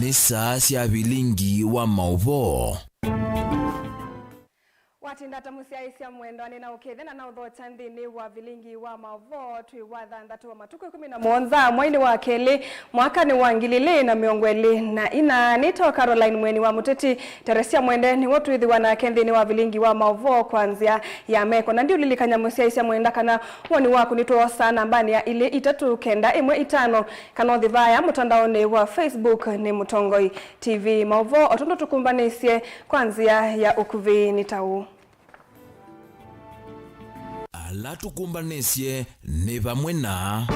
ni saa cia Vilingi wa Mauvoo. Watindata musiaisia mwendani na ukethena na uthota nthini wa Vilingi wa Mauvoo tuiwatha ndatu wa matuku 11 mwaini wa keli mwaka ni wa 2024 nito Caroline mweni wa MUTETI Teresia mwende ni wotu ithiwa na nthini wa Vilingi wa Mauvoo kwanzia ya meko na ndi ulilikanya musiaisia mwenda kana woni waku nituo sana mbani ya ili 395 kana thivaya mutandaoni wa Facebook ni Mutongoi TV Mauvoo otondo tukumbanisye kwanzia ya ukuvi nitau. Ala tukumbanisye ni vamwe na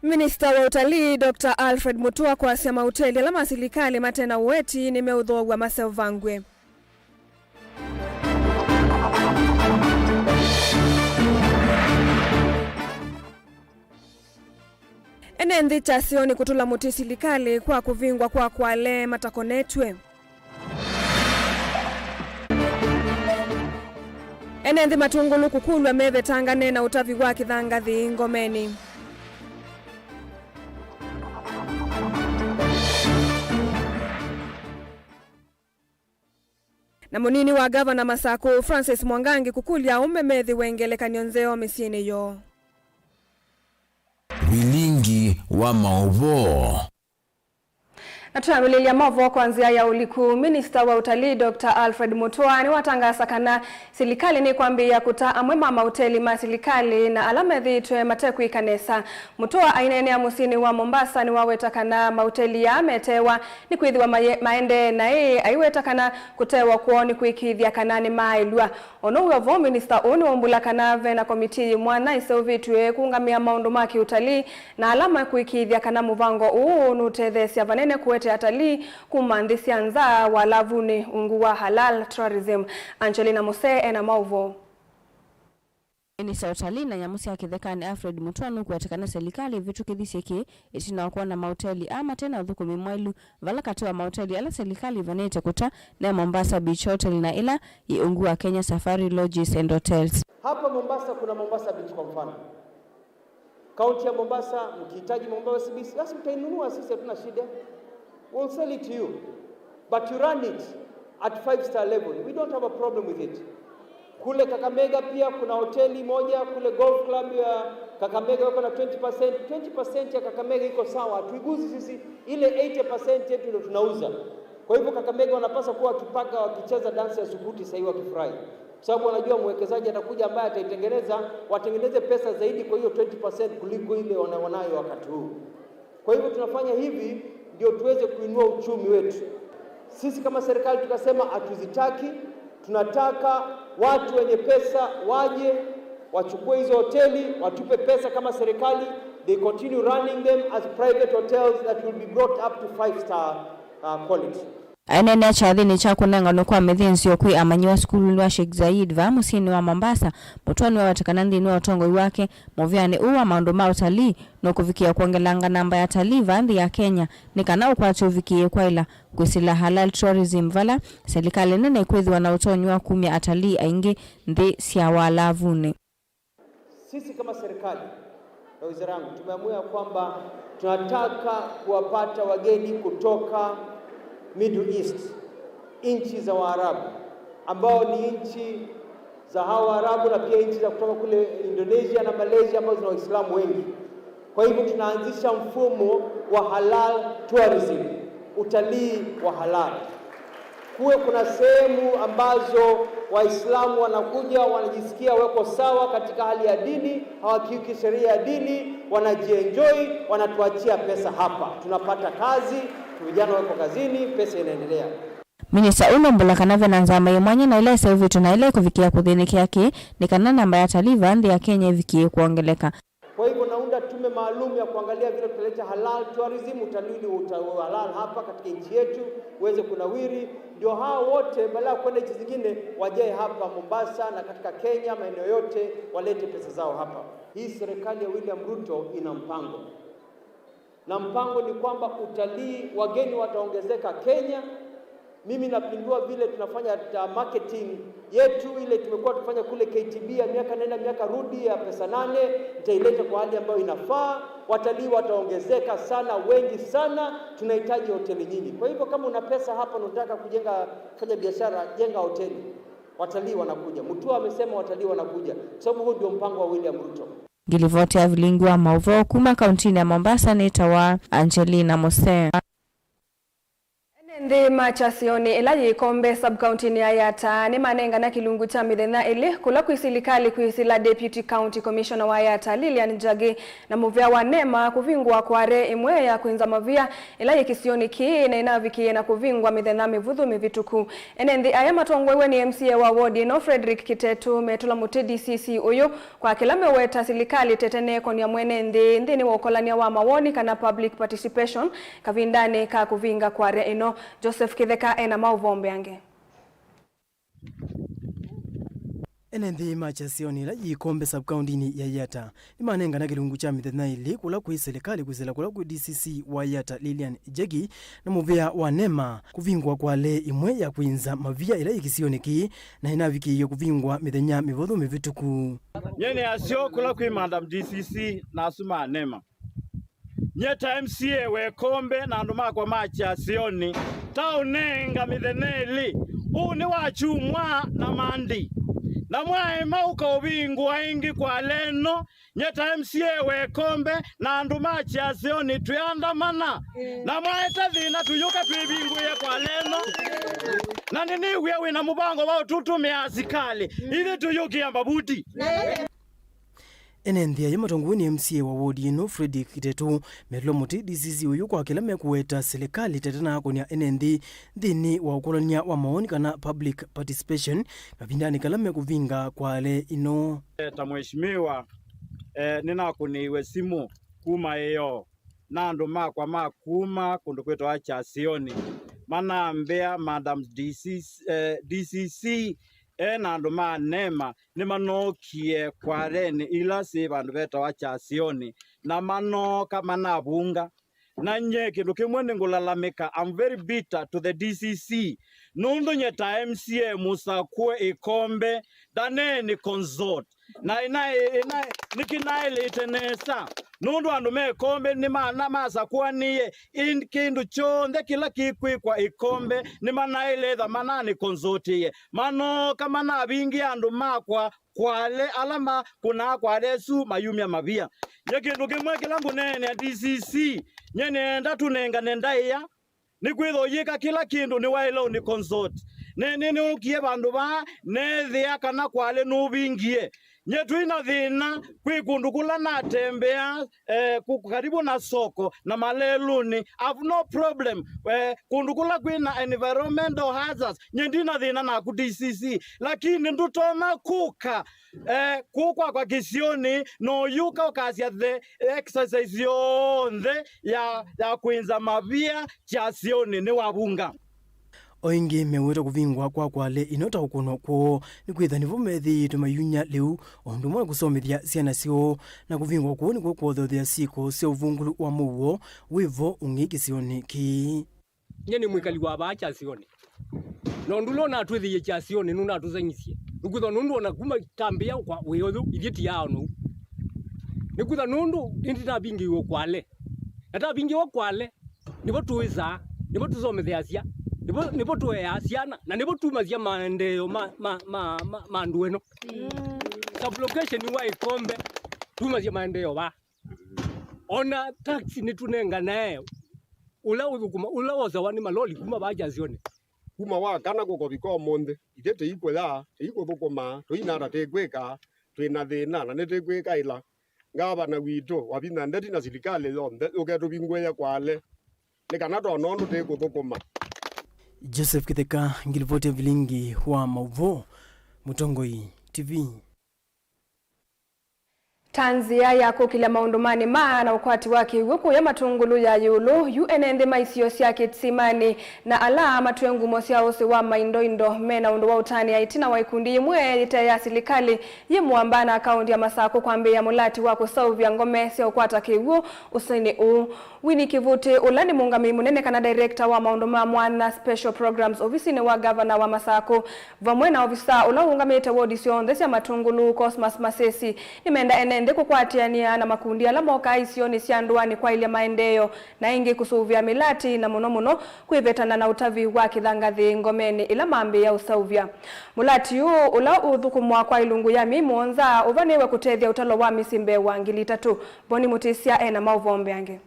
Minister wa utalii Dr. Alfred Mutua kwa sema hoteli ala masilikali matena uweti ni meudhogwa masevangwe. Enendi chasioni kutula mutisilikali kwa kuvingwa kwa kwale matakonetwe. Enendi matungulu kukulwa meve tangane na utavi wa kithangathi ngomeni. Na munini wa gavana Masako Francis Mwangangi kukulia umemethi wengelekanyo nzeo misieni yo. Vilingi wa Mauvoo. Natuamilia Mauvoo kwanzia ya uliku Minister wa utalii Dr. Alfred Mutua ni watangasa kana silikali ni kwambia kuta amwema mahoteli masilikali na alamethi twe mateku ikanesa. Mutua ainenea musini wa Mombasa ni waweta kana mahoteli ya metewa ni kuithiwa maende na aiweta kana kutewa kuoni kuikithia kana ni mailua. Ono uwa Minister oni wambula kana vena komiti mwana isovitwe kuungamia maundu maki utalii na alama kuikithia kana muvango nutethesia vanene kuwete atalii kumandisia nza walavuni unguwa halal tourism. Angelina Mose ena Mauvoo. Minister wa utalii na nyamusi ya kithekani Alfred Mutua kuwatikana serikali vitu kithisieki itina wakuwa na mahoteli ama tena udhukumi mwailu vala katiwa mahoteli ala serikali vanete kuta na Mombasa Beach Hotel na ila iunguwa Kenya Safari Lodges and Hotels. Hapa Mombasa kuna Mombasa Beach kwa mfano. Kaunti ya Mombasa mkihitaji Mombasa Beach basi mtainunua, sisi hatuna shida. We'll sell it to you. But you run it at 5-star level. We don't have a problem with it. Kule Kakamega pia kuna hoteli moja, kule golf club ya Kakamega wako na 20%. 20% ya Kakamega iko sawa. Tuiguzi sisi ile 80% yetu ndio tunauza. Kwa hivyo Kakamega wanapaswa kuwa wakipaka wakicheza dance ya sukuti sasa hivi wakifurahi. Kwa sababu wanajua mwekezaji atakuja ambaye ataitengeneza, watengeneze pesa zaidi kwa hiyo 20% kuliko ile wanayo wakati huu. Kwa hivyo tunafanya hivi ndio tuweze kuinua uchumi wetu. Sisi kama serikali tukasema hatuzitaki, tunataka watu wenye pesa waje wachukue hizo hoteli, watupe pesa kama serikali, they continue running them as private hotels that will be brought up to 5-star quality. Anene chathini cha kunengano kwa methinsi okwi amanyiwa skulu wa Sheikh Zayed va musini wa Mombasa. Mutua ni watakana ndini wa utongo wake moviani uwa maundu ma utalii no kufikia kuongelanga namba ya talii vanthi ya Kenya ni kana ukwatu uvikie kwa ila kusila halal tourism vala serikali nene ikwithiwa na utonyi wa kumia atalii aingi nthi cia walavuni. Sisi kama serikali na wizara yangu tumeamua kwamba tunataka kuwapata wageni kutoka Middle East, nchi za Waarabu ambao ni nchi za hawa Waarabu na pia nchi za kutoka kule Indonesia na Malaysia ambazo zina Waislamu wengi. Kwa hivyo tunaanzisha mfumo wa halal tourism, utalii wa halal. Kuwe kuna sehemu ambazo Waislamu wanakuja wanajisikia wako sawa katika hali ya dini, hawakiuki sheria ya dini, wanajienjoy, wanatuachia pesa hapa. Tunapata kazi, vijana wako kazini, pesa inaendelea. Minister unombula kanave na nzama yemwanye na ile sevi tuna ile kufikia kudhiniki yake ni kana namba ya talii vanthi ya Kenya ifikie kuongeleka. Kwa hivyo naunda tume maalum ya kuangalia vile tutaleta halal tourism, utalii halal hapa katika nchi yetu uweze kunawiri, ndio hao wote badala kwenda nchi zingine wajae hapa Mombasa na katika Kenya maeneo yote walete pesa zao hapa. Hii serikali ya William Ruto ina mpango. Na mpango ni kwamba utalii wageni wataongezeka Kenya Mimi napindua vile tunafanya marketing yetu ile tumekuwa tufanya kule KTB ya miaka nenda miaka rudi ya pesa 8, nitaileta kwa hali ambayo inafaa. Watalii wataongezeka sana, wengi sana, tunahitaji hoteli nyingi. Kwa hivyo kama una pesa hapa na unataka kufanya biashara, jenga hoteli. Watalii wanakuja. Mutua amesema watalii wanakuja. Sababu huo ndio mpango wa William Ruto. Gilivoti ya Vilingi wa Mauvoo kuma kauntini ya Mombasa nitawa Angelina Mose. Ndi machasioni ila yikombe sub-county ni Ayata ni manenga na kilungu cha mithenya ili kula kuisilikali kuisila Deputy County Commissioner wa Ayata Lilian Njagi na muvia wa nema kuvingwa kware imwe ya kuinza mavia ila yikisioni ki na inavikie na kuvingwa mithenya mivuthu mivituku. Ndi aya matongwewe ni MCA wa ward no Frederick Kitetu metula mutedi DCC uyu kwa kilame weta silikali tetene konia mwene ndi ni wokolania wa mawoni kana public participation kavindane ka kuvinga kware ino. Joseph Kitheka ena Mauvoo yange. Ndi machasioni la yikombe sub-county ya Ayata ni manenga na kilungu cha mithenya ili kula kui serikali kuzela kula ku DCC wa Ayata Lilian Njagi na muvia wa nema kuvingwa kwa le imwe ya kuinza mavia ila ikisioneki na inavikiyo kuvingwa mithenya mivuthu mivituku. Nyene asio kula kui Madam DCC na asuma nema. Nyeta MCA we kombe na nduma kwa machasioni taunenga mitheneli uni wachumwa na mandi na mwaima ukawingwa ingi kwa leno. Nyeta MCA we kombe na nduma chasioni tuyandamana na mwaita dhina tuyuka tuibinguye kwa leno na nini wewe na mubango wao tutumia asikali ili tuyuki ya mabuti. Ndia ya matongo ni MCA wa ward no Frederick Kitetu metlo muti DCC uyu kwa kila mekuweta serikali tetena konia NND dhini wa ukolonia wa maoni kana public participation mavindani kala mekuvinga kwa le ino. Mheshimiwa nina kuniwe simu kuma eyo nando makwa makuma kundu kwetu acha sioni mana mbea Madam DCC nando manema ni manokie kwa reni ila si bandu beta wacha sioni na manoka manabunga na nyeke ndukimwene ngulalamika. I'm very bitter to the DCC nundu nyeta MCA musakue ikombe daneni consort na nikinaile itenesa nundu andu mekombe ni mana masa kwa niye kindu chonde kila kikwi kwa ikombe ni manaile dha manani konzotiye mano kama na bingi andu makwa kwale alama kuna kwale su mayumya mavia nyekindu kimwe kilangu nene ya DCC nyene ndatunenga nendaiya ni kwitho yika kila kindu ni wailo ni consort nene ukie bandu ba nethia kana kwale nubingie nyetu ina dhina kwikundu kula natembea karibu na soko na maleluni. I've no problem kundu kula kwina environmental hazards nyendina dhina na ku DCC lakini ndutoma kuka kukwa kwa kisioni no yuka okazia the exercise yonde ya kuinza mavia chasioni ni wabunga oingi meweta kuvingwa kwa kwale inota ukuno kwa ni kwitha nivo methi tumayunya liu ondu mwana kusomithia siana sio na kuvingwa kwa ni kwa kuothothia siko sio uvungulu wa Mauvoo wivo ungiki sioni ki nyeni mwikali wa bacha sioni nondulo na twithie cha sioni nuna tuzanyisie nukwitha nundu ona kuma tambia kwa weyothu ithiti yao no nikwitha nundu ndina bingi wo kwale ata bingi wo kwale nivo tuiza nivo tusomithia sia nipo tuwe asiana na nipo tumazia maendeleo mandueno sublocation wa ikombe tumazia maendeleo ba ona taxi ni tunenga nayo ula udukuma ula wazawani maloli kuma baja zione kuma wa kana goko biko monde itete iko ya iko thukuma tuinara tegweka twina thina na netegweka ila ngaba na wito wabina ndeti na serikali yonde ugeto bingweya kwale nikana to nondo teguthukuma. Joseph Kitheka ngilivoti Vilingi wa Mauvoo Mutongoi TV. Tanzia ya kukila maundumani na ukwati wake wuku ya matungulu ya yulu UNND maisio siya kitsimani na ala matuengu mosia ose wa maindoindo mena undu wa utani ya itina wa ikundi imwe ite ya silikali yimuambana akaundi ya masako kwa mbe ya mulati wako sauvya ngome siya ukwata kiwu usini Winnie Kivuti ulani muungami munene kana director wa maunduma mwana special programs ofisini wa governor wa Masako vamwena ofisa ula muungami ite wodisyon desi ya matungulu Cosmas Masesi imenda enende kukwatiania na makundi ala moka isioni sianduani kwa ile maendeleo na ingi kusuvya milati na muno kuivetana na utavi wa kithangathi ngomeni ila mambe ya usauvya mulati yu ula uthukumwa kwa ilungu ya mimonza uvanewe kutethia utalo wa misimbe wa ngili 3 Boni Mutisia ena Mauvoo yange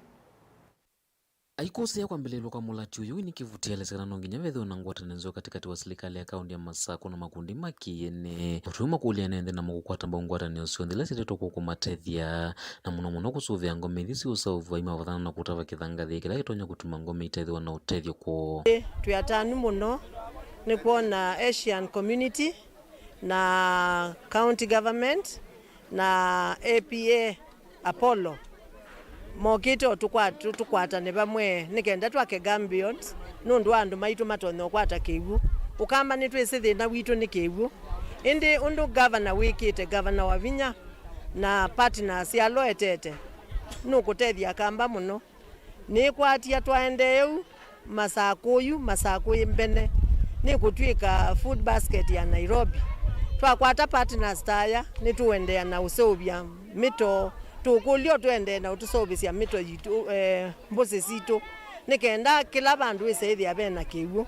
Aikose ya kwambelelo kwa mulati uyu ni kivutia lesera nonginya vetho na ngwatanenzo katikati wa serikali ya kaunti ya Masako na makundi makiyene utuma kulia nende na mukukwata mbongwatane usiondela seteto kukumatethia na muno kusuvya ngome thisi usauvu ima wathana na kutava kithangathi kila kitonya kutuma ngome itethwa na utethio ko tuyatanu muno ni kuona Asian community na county government na APA Apollo mokito tukwata ne bamwe nikenda twake Gambions nundu andu maitu matonyo kwata kiwu ukamba ni twisithi na witu ni kiwu indi undu governor wikite governor wa Vinya na partners ya loetete nukutethia kamba muno ni kwatia twaendeu Masako mbene ni kutwika food basket ya Nairobi twakwata partners taya ni tuendea na usobya mito tukulio tuende na utusobisia mito yitu mbuzi situ nikenda kila bandu isethia bena kiwu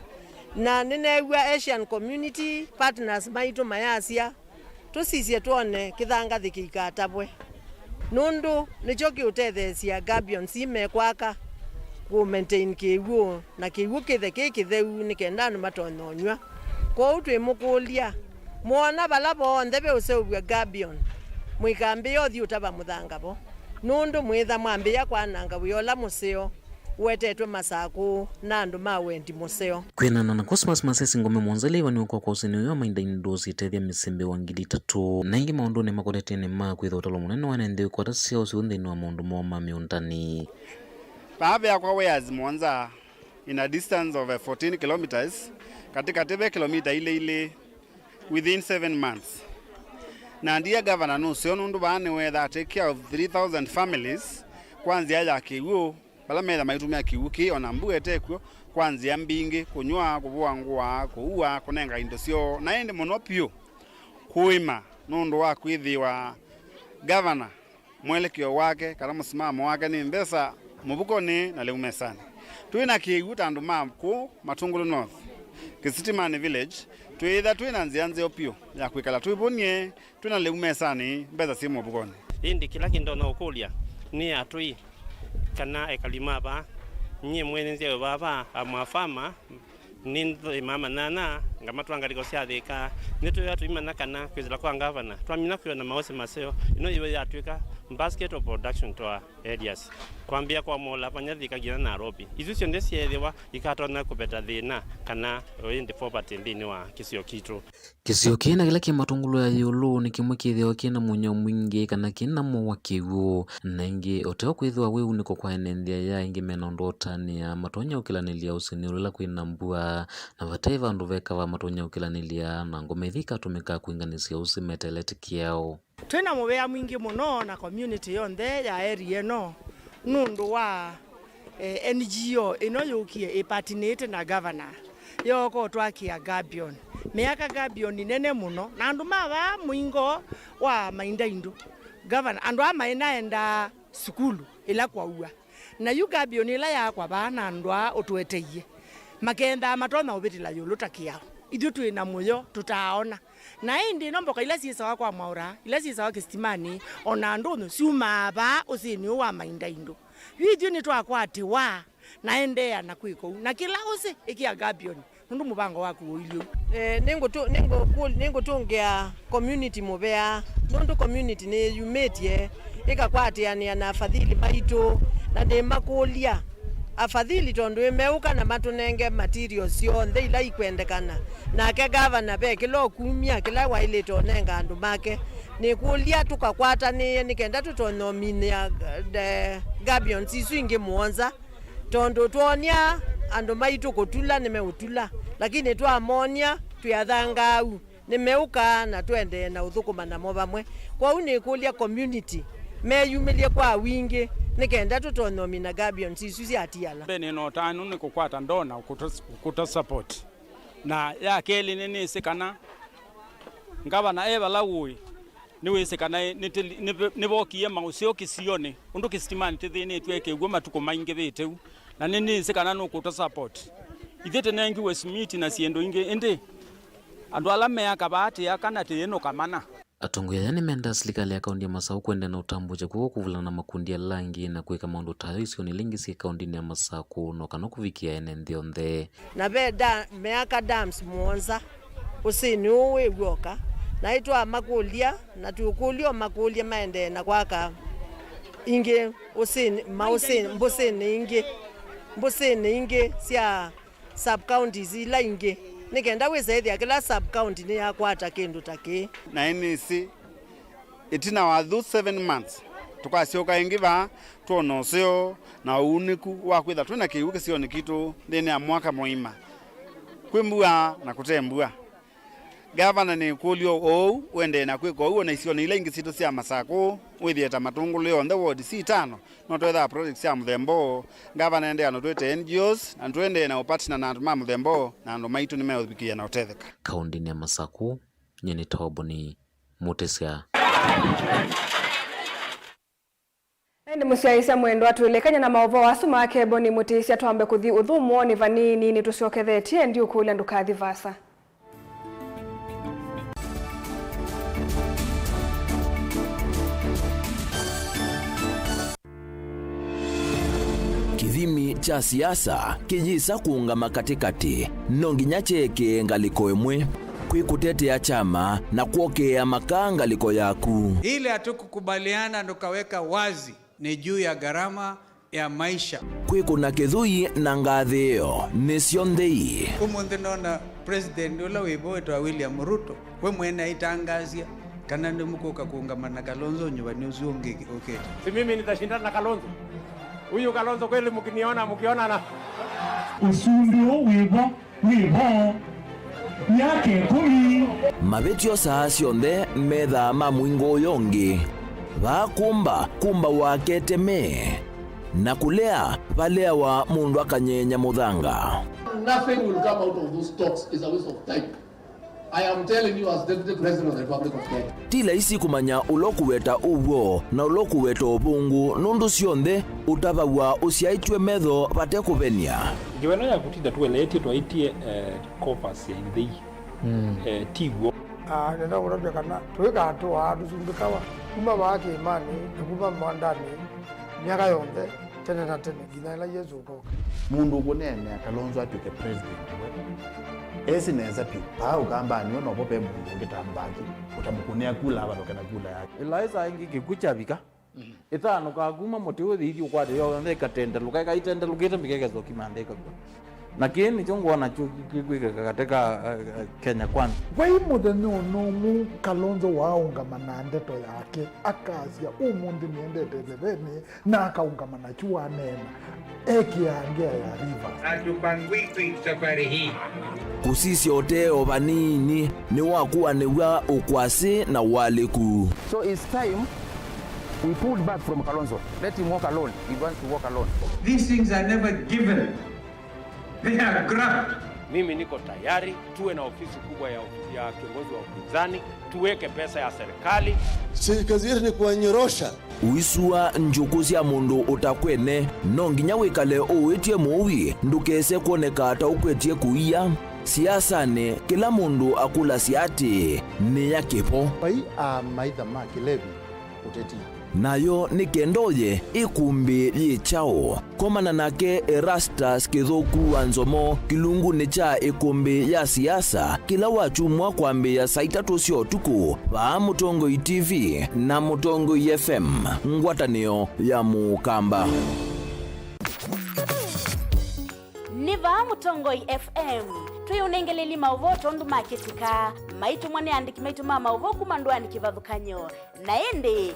na ninewa Asian community partners maitu mayasia tusisie tuone kithangathi kikatabwe nundu nicho kiutethesia Gambions imekwaka ku maintain kiwu na kiwu kitheu nikenda anu matonyonywa ko twimukulia muona bala bonthe be useubwa Gambion mwikambi yothi utaba muthangabo nundu mwitha mwambia kwananga buyola museo wetetwe Masako na andu mawendi museo kwenana na Cosmas Masesi ngome monzele wani kwa usini wa mainda indozi tethia misembe wa ngili 3 na ingi maundu ne makorete ne makwitha utalo munene wanende kwa tasia usiunde ni wa maundu moma miuntani Paabe ya kwa weyas monza in a distance of 14 kilometers katika tebe kilomita ile within 7 months na ndiye governor no sio nundu bane whether take care of 3000 families kwanzia ya kiwu bala metha maitumia kiwu ki ona mbuetekwo kwanzia mbingi kunywa kuvua ngua kuua kunenga indo sio na ende monopio kuima nundu wa kwithiwa governor mwelekeo wake kana msimamo wake ni mbesa mubukoni na leumesani tuina kiwu tandu mamku Matungulu North Kisitimani village twina nzianze opio ya kwikala tuibonie twina leumesani mbeza si mubukoni indi kila kindo na ukulia ni atui kana ekalima ba nye mwene nzeo baba amafama nindo mama nana ngama twangaliko siathika nitu ya tuimana kana kwizira kwa governor twamina kwiona maose maseo ino iwe yatwika basket of production to areas kwambia kwa mola panyathika gina Nairobi izu cionde ciethiwa ikatona kubeta thina kana indi property ndini wa kisio kitu kisio kina kila ki matungulu ya yulu ni kimwe kithio kina munyo mwingi kana kina mwa kiwu na ingi oteo kwithwa weu niko kwa enendia ya ingi menondota ni ya matonya ukilanilia usini ulila kuinambua na vateva andu veka wa matonya ukilanilia na ngome thika tumika kuinganisia usimeteleti kiao twina mubea mwingi muno na community yonthe ya area no nundu wa NGO ino yukie ipatinate na governor yoko twakia Gambion miaka Gambion nene muno na andu mava mwingo wa mainda indu governor andu amaenda sukulu ila kwa ua na yu Gambion ila ya kwa bana andu utweteie makenda matona ubitila yulu takiao ithu twina muyo tutaona na indi nomboka ila sisawa kwa maura ila sisawa Kistimani ona andu ciuma ba usini wa mainda indu ithu ni twakwati wa naendea na kwiko na kila usi ikia Gambion nundu mubango waku ilio ningo tungia community mubea nundu community ni yumetie ikakwatiania na fadhili maitu na de makulia afadhili tondu imeuka na matunenge materials yonthe ila ikwendekana nake gavana be kilo kumia kila waile tonenga andu make ni kulia tukakwata ni kenda tutonominia de gabions isu ingi muonza tondu tuonia andu maitu kutula nimeutula lakini twamonia tuyathangau nimeuka na twende na uthukuma na mobamwe kwa uni kulia community meyumilie kwa wingi nikenda tutonomina gabions isu ciatiala bene no tanu ni kukwata ndona kuto support na ya keli nini sikana ngabana eba lawi ni wisikana ni bokie mausio kisione undu kistimani tithini tweke gwa matuko mainge beteu na nini sikana no kuto support ithete nengi wesmiti na siendo inge ende andu alame yakabati yakana teno kamana atongoya yani menda serikali ya kaunti ya Masaku kwenda na utambuja kwa kuvulana na makundi ya langi na kuweka maundu tayo isioni lingi si kaunti ya Masaku no kana kuvikia ene ndionde na beda meaka dams muonza usini uwe woka na itwa makulia na tukulio makulia maende na kwaka inge usini mausini mbusini inge sia sub counties ila inge nikenda wezethia kila sub county ni yakwata kindu taki na inisi itina wa 7 months tukasioka ingiva tuonoseo na uniku wa kwitha twina kiu kisio ni kitu ndene ya mwaka moima kwimbua na kutembua gavana ni kulio ou wende na kwiko uo na isio ni ile ingi situ cia Masaku withieta matungulio on the ward C5 no twetha projects ya muthembo gavana ende ano twete NGOs na twende na partner na andu ma muthembo na andu maitu ni meuthikia na utetheka kaunti ya Masaku nyeni toboni mutesia Ndi musiaisa mwendo atuelekanya na Mauvoo asuma ake boni mutisia twambe kuthi uthumo ni vanini ni tusiokethetie ndi ukulia ndukathi vasa Kithimi cha siasa kijisa kuungama katikati nonginya cheke ngaliko emwe kwikutetea chama na kuokea makangaliko yaku ile hatukukubaliana ndokaweka wazi ni juu ya gharama ya maisha kwikuna kithui na ngathio nisio nthei umunthe nona president ula wibo William Ruto we mwene itangazia kana ndimukuka kuungamana na Kalonzo nyumbani usiongeke okay si mimi nitashindana na Kalonzo huyu Kalonzo kweli mkiona na usundio wibo yake kumi mabetio saa cionthe metha ma mwingo yongi kumba wakete me na kulea balea wa mundu akanyenya muthanga. Nothing will come out of those talks is a waste of time. I am telling you as Deputy President of the Republic of Kenya. Tila isi kumanya ulokuweta uwo na ulokuweta ubungu nundu cionthe utavawa usiaitwe metho bate kuvenia. Giwena ya kutinda tueleti twaitie corpus ya inthei tigwo. Nenda kurabia kana tuweka hatua tusumbikawa kuma wake imani kuma mandani miaka yonthe tene na tene gina ila Yesu ko mundu ukunene Kalonzo atuke president esi neza pi pa ugamba ni ono bope mundu ngitambaki utamukunea kula aba lokana kula yake ilaisa ingi kikuchabika itano kaguma muti uthi ukwate yo ndeka tenda lukaika itenda lukita mikegezo kimandeka na kini chongo na chukwika katika Kenya kwanza kwa imude no mu Kalonzo waungamana ndeto yake akazia umundu niendete leveni na akaungamana chua nena ekiangea ya Rivers atupangwiki safari hii kusisi oteo vanini ni wakuwa niwa ukwasi na waliku. So it's time we pulled back from Kalonzo. Let him walk alone. He wants to walk alone. These things are never given. They are grabbed. Mimi niko tayari tuwe na ofisi kubwa ya kiongozi wa upinzani, tuweke pesa ya serikali. Kazi yetu ni kuwanyorosha. Uisua njukuzi ya mundu utakwene nonginya wikale uwitie muwi ndukese kuoneka ata ukwetie kuia siasane kila mundu akula siati ni ya kipo pai maitha ma kilevi uteti nayo ni kendoye ikumbi yichao komana nake Erastus Kithuku Anzomo kilungu ni cha ikumbi ya siasa kila wachumwa kwambia saa 3 cio tuku ba Mutongoi TV na Mutongoi FM ngwatanio ya Mukamba. Mutongoi FM tuyunengeleli Mauvoo tondu maketika maitu mwane andiki maitu Mauvoo kumandwani kivadhukanyo naende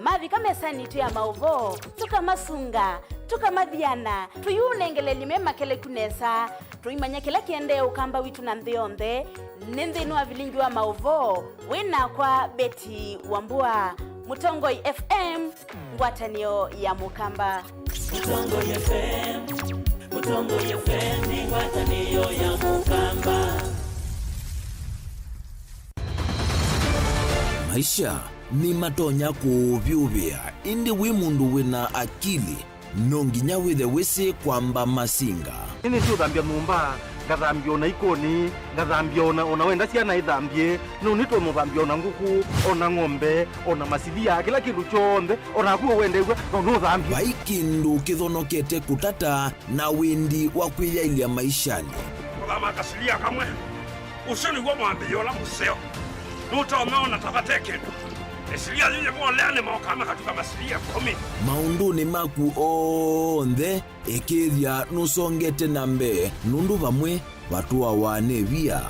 mavika mesani tu ya Mauvoo tukamasunga tukamadhiana tuyunengeleli mema kele kunesa tuimanya kila kiende ukamba witu na nthionde nindhinu wa Vilingi wa Mauvoo wina kwa Beti Wambua. Mutongoi FM ngwatanio ya Mukamba. Mutongoi FM ni ngwatanio ya Mukamba. Maisha ni matonya kuvyuvia indi wi mundu wina akili nonginya withe wisi kwamba masinga ini tu thambia mumba ngathambia ona ikoni ngathambia ona wenda ciana ithambie no nito muthambia ona nguku ona ng'ombe ona masilia kila kindu chonde ona kuo wendegwa no thambia baikindu kithonokete kutata na windi wa kwiyailia maishani kama kasilia kamwe usoni gwa mwambio la museo nutaona tabateke esilia yeye mwalene mwakama katika masilia 10 maunduni maku onthe ekethia nusongete nambe nundu vamwe vatua wanevia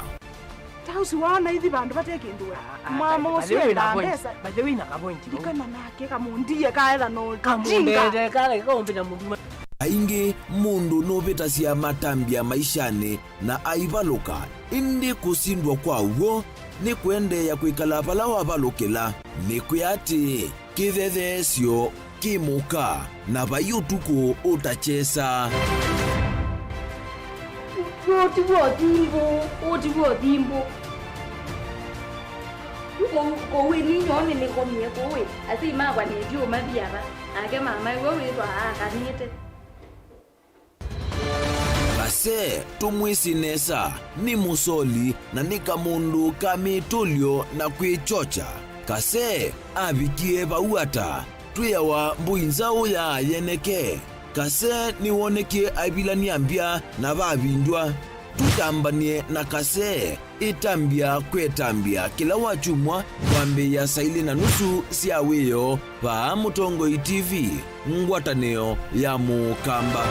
tausi wana hivi bandu batekindwe mama oswela ndesa bajewina kapointi dikana nake kamundiye kaela no kamunde kale kombina mundu aingi mundu novitasia matambia maishani na aivaluka indi kusindwa kwauo ni kuendeya kwikala pala wavalukila ni kuyati kithethesyo kimuka na vayutuku utachesa otiwo thimbo kowe ninyone nikomie kowe asi magwa nedio mathiava ake mama iwe witwa akanite kase tumwisinesa ni musoli na ni kamundu kamitulyo na kwichocha kase avikie vauata tuyawa mbuinzao ya yeneke kase niwonekie aivilania mbia na vavindwa tutambanie na kase itambia kwetambia kila wachumwa kwambe ya saili na nusu siawiyo va Mutongoi TV ngwataneo ya Mukamba.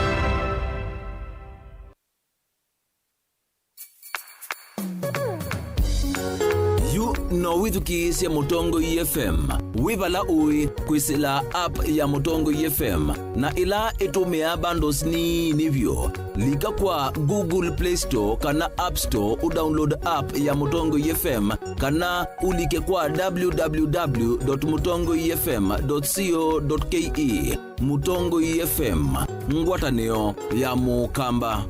No withukiisya Mutongoi FM wivala ui kwisila app ya Mutongoi FM na ila itumia bundles ni nivyo lika kwa Google Play Store kana App Store udownload app ya Mutongoi FM kana ulike kwa www.mutongoifm.co.ke. Mutongoi FM ngwataneo ya Mukamba.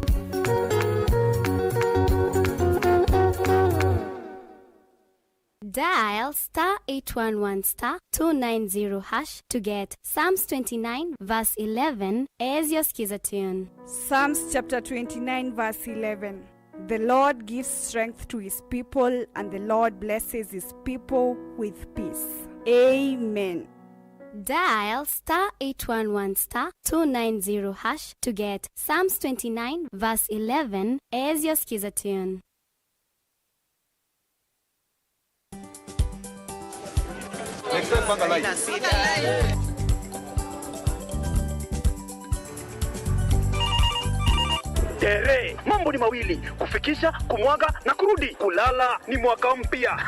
Dial *811*290# to get Psalms 29 verse 11 as your skiza tune. Psalms chapter 29 verse 11. The Lord gives strength to his people, and the Lord blesses his people with peace. Amen. Dial *811*290# to get Psalms 29 verse 11 as your skiza tune. Tere, mambo ni mawili, kufikisha, kumwaga na kurudi. Kulala ni mwaka mpya.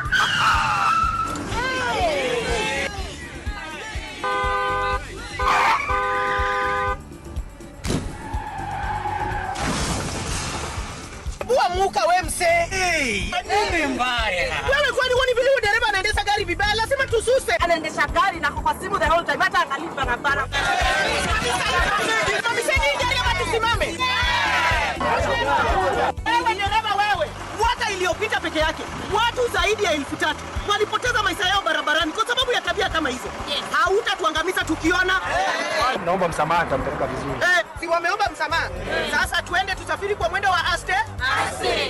Bua muka we mse. Nini mbaya? Wewe kwani wani vile dereva anaendesha gari vibaya lazima tususe. Anaendesha gari na kwa simu the whole time hata angalia barabara. Mamiseni dereva tusimame. Wewe dereva wewe. Mwaka iliyopita peke yake watu zaidi ya 3,000 walipoteza maisha yao barabarani kwa sababu ya tabia kama hizo. Hautatuangamiza tukiona. Naomba msamaha, tampeleka vizuri. Si wameomba msamaha. Sasa tuende tusafiri kwa mwendo wa aste.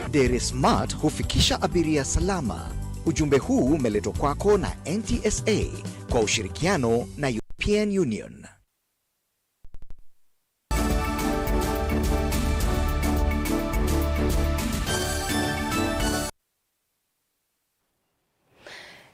Dere Smart hufikisha abiria salama. Ujumbe huu umeletwa kwako na NTSA kwa ushirikiano na European Union.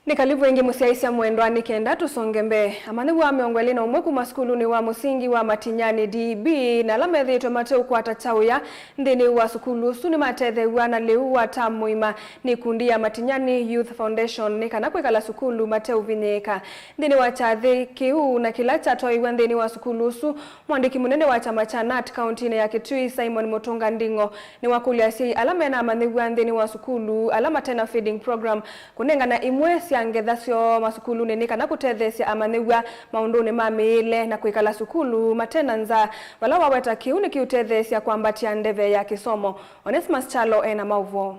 Nikalivu wengi musiaisia mwendwani kenda tusonge mbe. Amani wa miongweli na umweku maskulu ni wa musingi wa Matinyani DB na lamethi tomate ukwata chauya ndini wa sukulu suni matethe wana leu wa tamuima ni kundi ya Matinyani Youth Foundation ni kana kwekala sukulu mateu vinyeka. Ndini wa chathi kiu na kila chatoi wa ndini wa sukulu su mwandiki munene wa chama cha NAT County ya Kitui Simon Mutunga Ndingo ni wakuliasi alame na amani wa ndini wa sukulu alama tena feeding program kunenga na imwe angethasyo masukulu nini kana kutethesia amaniwa maunduni mamile na kuikala sukulu matenanza wala waweta kiuni kiutethesia kwambatia ndeve ya kisomo. Onesmus Chalo ena Mauvoo.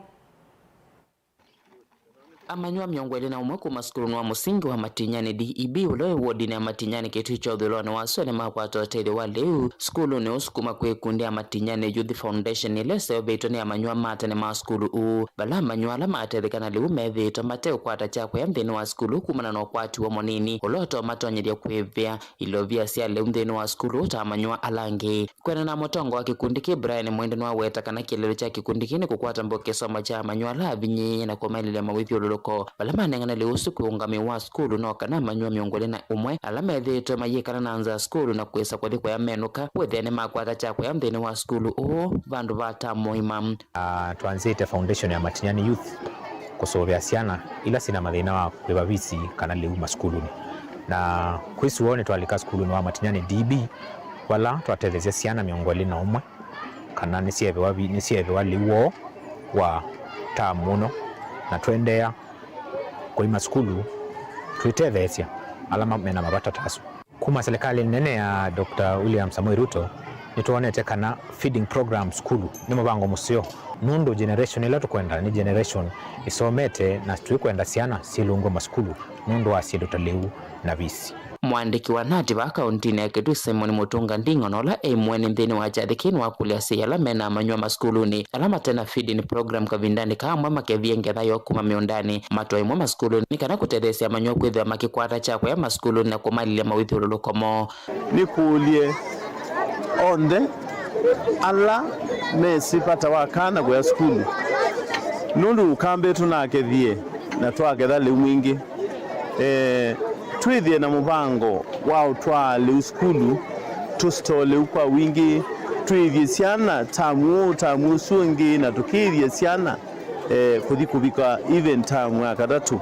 Amanywa miongweli na umweku maskulu wa musingi wa Matinyani DEB uloe wodi na Matinyani kitu cha udhulona wasone mapato atele wa leu skulu ni usukuma kwe kundi ya Matinyani Youth Foundation ilese obeito ni amanywa mata ni maskulu bala amanywa alama atele leu meveito mateo kwa atachakwe ya mdeni wa skulu kumana na ukwati wa monini uloto matonyelia kuevea ilovia siya leu mdeni wa skulu uta amanywa alange kwena na motongo wa kikundi ki Brian mwendeni wa weta kana kilelo cha kikundi kini kukwata mboke soma cha amanywa la vinyi na kumaili mawipi ulolo balama nengana leusu kuungami wa skulu no kana manywa miongole na umwe alama edheto mayekana nanza skulu na kwesa kwa dikwa ya menuka wethene makwata chakwa ya mdeni wa skulu vandu vata moima. Tuanzite foundation ya Matinyani Youth kusovya siana ila sina mathina wa kwevavisi kana leuma skuluni na kwisuone twalika skuluni wa Matinyani DB wala twatethesia siana miongole na umwe kana nisieve wa liwo wa tamuno na twendea kwa skulu tuitethesia alama mena mabata tasu kuma serikali nene ya Dr. William Samoei Ruto nituonete kana feeding program skulu ni mabango musio nundo generation ila tukwenda ni generation isomete na tuikwenda siana silungo maskulu nundo asidotaleu na visi. Mwandiki wa nati wa akaunti ya Kitui Simon Mutunga Ndingo nola emweni mdeni wa jadhikini wa kuliasi alame na amanywa maskuluni alama tena feeding program kavindani kama makevienge dhayo kuma miondani matoi mwa maskuluni nikana kutedesi amanywa kwedhi wa makikwata chakwa ya maskuluni na kumali ya mawithi ululukomo ni kuulie onde ala mesi pata wakana kwa skulu nundu ukambe tunakethie na twaketha liu mwingi twithie na mubango wa utwale skulu tustole kwa wingi twithie siana tamu sungi na tukithie siana kuthikubika even tamu ya kadatu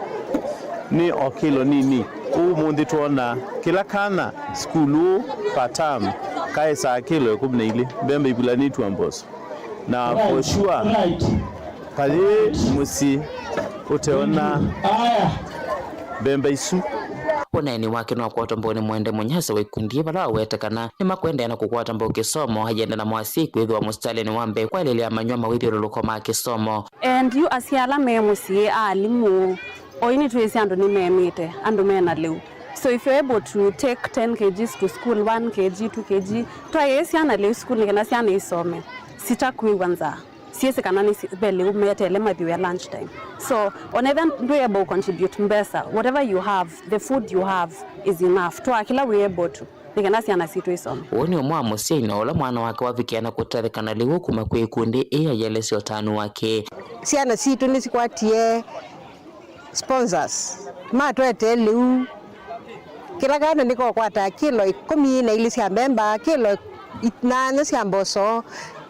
ni okilo nini umundi tuona kila kana skulu patam kaisa kilo 12 bembe ibulani tu amboso na for sure pale musi uteona bembe isu Poneni wake no kwata mbone mwende munyasa wikundi bala wetekana ni makwende na kukwata mboke somo hajenda na mwasi kwithwa mustaleni wambe kwa ile amanywa mawithi rulukoma kisomo and you asiala memusi alimu oini tuisi andu ni memite andu mena leu. So if you're able to take 10 kgs to school, 1 kg, 2 kg, try siana leu school nikana siana isome sitakui kwanza siese kanani bele umetele mathiwe ya lunch time. So whenever we able contribute mbesa, whatever you have, the food you have is enough to akila we able to nikana siana situation woni omwa musina ola mwana wake wavikiana kutathekana liwo kuma kwe kundi yelesio tanu wake siana situ nisikwatie sponsors matwete liu kila kana niko kwata kilo 10 na ili sia member kilo 8 sia mboso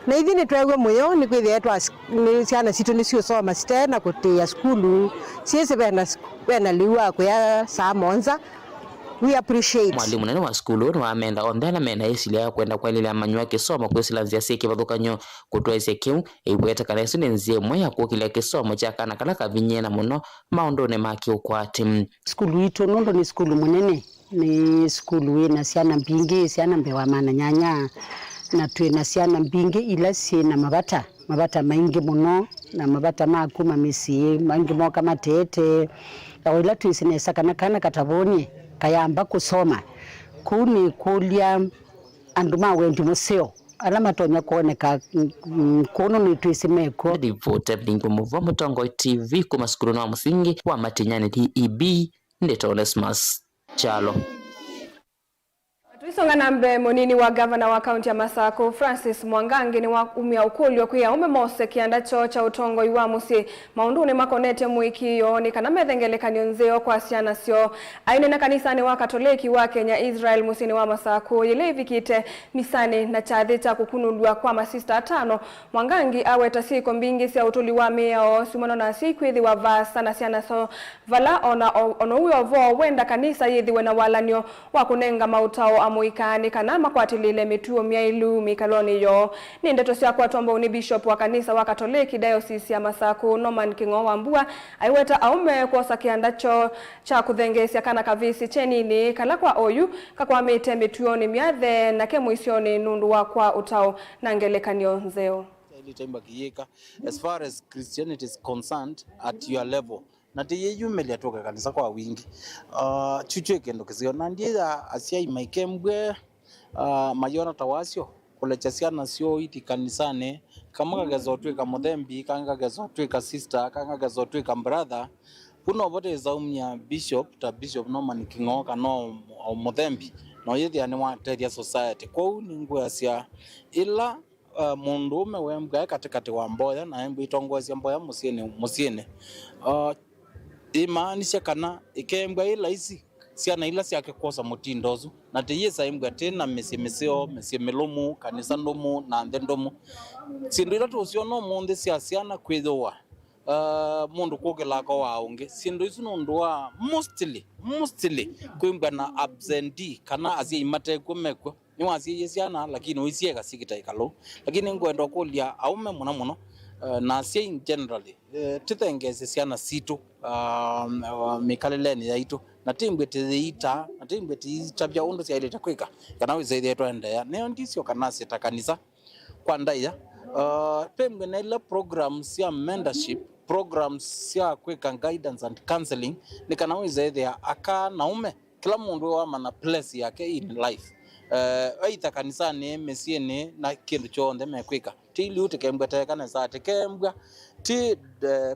na hivi ni twegwe muyo ni kwithia etwa ni siana situ ni sio soma stena kutia skulu siese bena liwa kwa saa monza. We appreciate. Mwalimu nene wa skulu no amenda ondana mena isilia ya kwenda kwa ile amanywa kisomo kwisilanzia siki badukanyo kutwese kiu ibweta kanesu nenzie moya kwa kile kisomo cha kana kala kavinyena muno maondone maki ukwati skulu ito nondo ni skulu munene ni skulu ina siana mbingi siana mbewa mana nyanya na tuena siana mbingi ila sina mabata maingi muno na mabata makuma misi maingi moka matete awila tuisine sakana kana katabonye kayamba kusoma kuni kulia anduma wendi museo alama tonya kuoneka kono ni tuisimeko divote bingo Mauvoo Mutongo TV kuma skulu na musingi wa Matinyani DEB ndito Onesmus Chalo. Tukisonga nambe monini wa governor wa kaunti ya Masako Francis Mwangangi ni wa umia ukuli wa kuya mose kianda cha utongo iwa musi maunduni makonete muikiyo ni kana methengelekani nzeo kwa siana sio aine na kanisani wa Katoliki wa Kenya Israel musini wa Masako yile vikite misani na chathita kukunulwa kwa masista 5 Mwangangi aweta siko mbingi sia utuli wa meo simono na sikwithi wa vasa na siana so vala ono uyo vo wenda kanisa yithiwe na walanyo wa kunenga mautao amuikani kana makwatilile mituo miailu mikaloni yo ni ndeto sia kwa tombo ni bishop wa kanisa wa Katoliki diocese ya Masako Norman Kingo Wambua aiweta aume kwa kiandacho cha kuthengesia kana kavisi chenini kala kwa oyu kakwa mete mituoni miathe na kemuisioni nundu wa kwa utao na ngelekanio nzeo as far as Christianity is concerned at your level na tiyeyu meliatoka kanisa kwa wingi chuchwe kendo kizio na ndiye asia imaikembwe mayona tawasio kulechasia na sio iti kanisane kama kagazotwe ka muthembi kanga gazotwe ka sister kanga gazotwe ka brother kuno bote zaumya bishop ta bishop Norman Kingo kano muthembi no yithi ani wa teria society kwa ni ngwe asia ila mundu ume wembwa katikati wa mboya na embu itongozia mboya musiene imaanisha kana ikembwa ila isi siana ila siake kosa mutindozu na tiyesa imbwa tena mesemeseo mesemelomu kanisa ndomu na ndendomu sindu ila tusiono munde siana kwethowa mundu kugela ko waunge sindu isu nundwa mostly kwimbwa na absentee kana asia imate kumekwa ni wasi yesiana lakini wisiega sikita ikalo lakini ngwendo kulia aume muno na asia in generally tithengeze siana situ mikaleleni yaitu na timbwetiita na timbwetiita bya undu sia ile takwika kana wizeide twendea neo ndisio kana sita kanisa kwa ndaya pembe na ile programs ya mentorship programs ya kweka guidance and counseling ni kana wizeide aka naume kila mundu wa mana place yake in life aita kanisa ni mesiene na kindu chonde mekwika tili utekembwa kana za tekembwa ti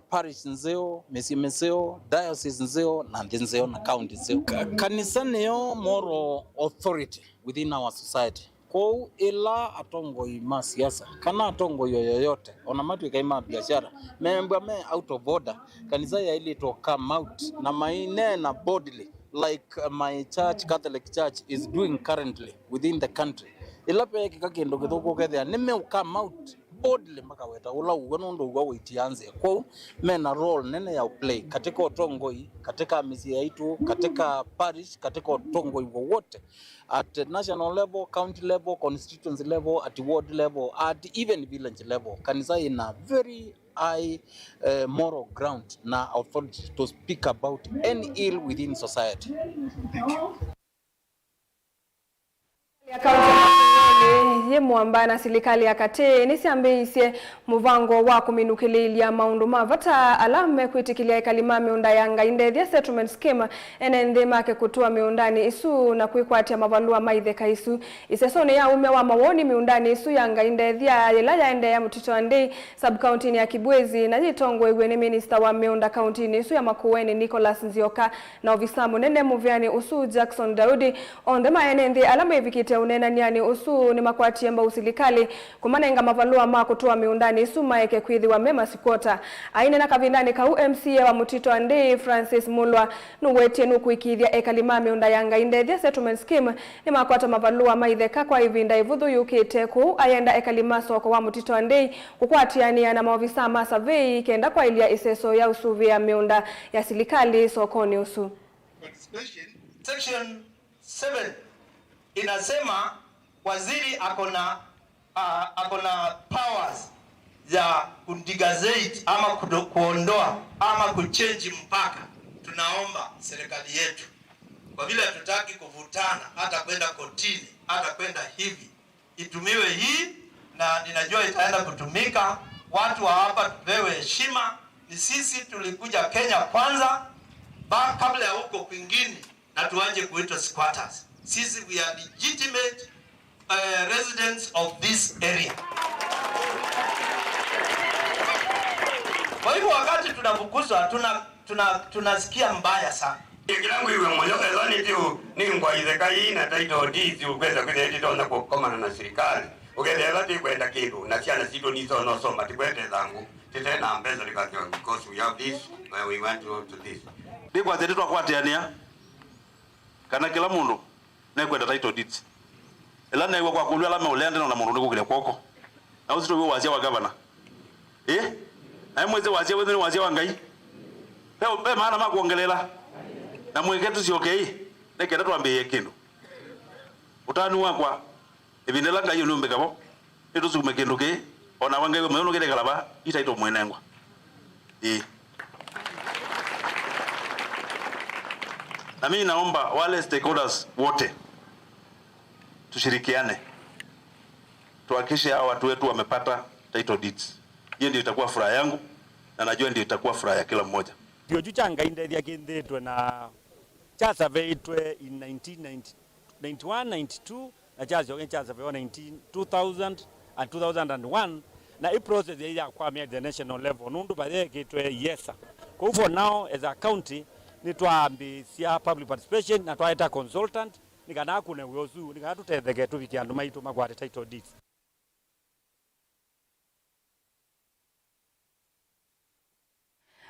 parish nzeo mesimeseo diocese nzeo na nzeo na county nzeo kanisa neo moral authority within our society kwa ila atongo ima siasa kana atongo yoyote ona matu ikaima biashara membwa me out of order kanisa ya ili to come out na maine na bodily like my church Catholic Church is doing currently within the country ila pe kikakendo githoko kethia nime come out boldly makaweta ula ugonondo ugo witianze kwa mena role nene ya play katika otongoi katika misi yaitu katika parish katika otongoi wote at national level county level constituency level at ward level at even village level kanisa ina very high moral ground na authority to speak about any ill within society. Thank you. Ye mwamba na silikali ya kate nisiambe isye muvango wa kuminukililia maundu mavata alame kuitikilia kalima miunda yanga indethia settlement scheme enende make kutua miundani isu na kuikwatia mavalua maithe kaisu isesone ya ume wa mawoni miundani isu yanga indethia yelaya ende ya mutito ande sub-county ya Kibwezi na jitongo igwe minister wa miunda county isu ya Makueni Nicholas Nzioka na ofisamu nene muviani usu Jackson Daudi on the maenende alame evikite unena niani usu ni makwati yamba usilikali kumanenga mavalua ma kutoa miundani isu maeke kwithi wa mema sikota aine na kavindani ka UMCA wa mutito ande Francis Mulwa nuwetie nukuikithia ekalima miunda yanga indethia settlement scheme ni makwata mavalua maitheka kwa ivinda ivuthu yukite ku ayenda ekalima soko wa mutito ande kukwatiania na maofisa ma survey kenda kwa ilia iseso ya usuvia miunda ya silikali sokoni usu. Section 7 inasema waziri akona powers za kudigazate ama kuondoa ama kuchange mpaka. Tunaomba serikali yetu kwa vile hatutaki kuvutana hata kwenda kotini hata kwenda hivi itumiwe hii na ninajua itaenda kutumika. Watu wa hapa tupewe heshima. Ni sisi tulikuja Kenya kwanza kabla ya huko kwingine na tuanje kuitwa squatters. Sisi we are legitimate residents of this area. Kwa hivyo wakati tunafukuzwa tunasikia mbaya sana. Ikilangu iwe moyo ezani tiu ni ngwa izeka ina title deeds ukweza kwezi tona kukomana na serikali. Ukeleza ti kwenda kindu na siana sito nizo no soma tikwete zangu. Titena mbezo likatyo because we have this where we went to this. Ndikwa zetu akwatiania. Kana kila mundu na kwenda title deeds. Elana iwe kwa kulwa lama ulende na mundu ndikukile kwoko. Na usito wewe wazia wa governor. Na mweze wazia wewe ni wazia wa ngai. Leo maana makuongelela. Na mweketu si okay. Nekenda tuambie kindu. Utani wakwa ebindela ngai no mbegabo. Eto sukume kindu ke ona wangai we mwono kile kalaba itaito mwenengwa. Na mimi naomba wale stakeholders wote tushirikiane. Tuhakikishe hao watu wetu wamepata title deeds. Hiyo ndio itakuwa furaha yangu na najua ndio itakuwa furaha ya kila mmoja. Ndio chuchanga indedia kindetwe na cha survey itwe in 1991 92 na cha survey 2000 and 2001 na i process ya kwa at the national level nundu baye kitwe yesa. Kwa hivyo now as a county ni twambisia public participation na twaita consultant nikana kune uyozu nikana tutetheke tubikiandu maitu magwate title deeds.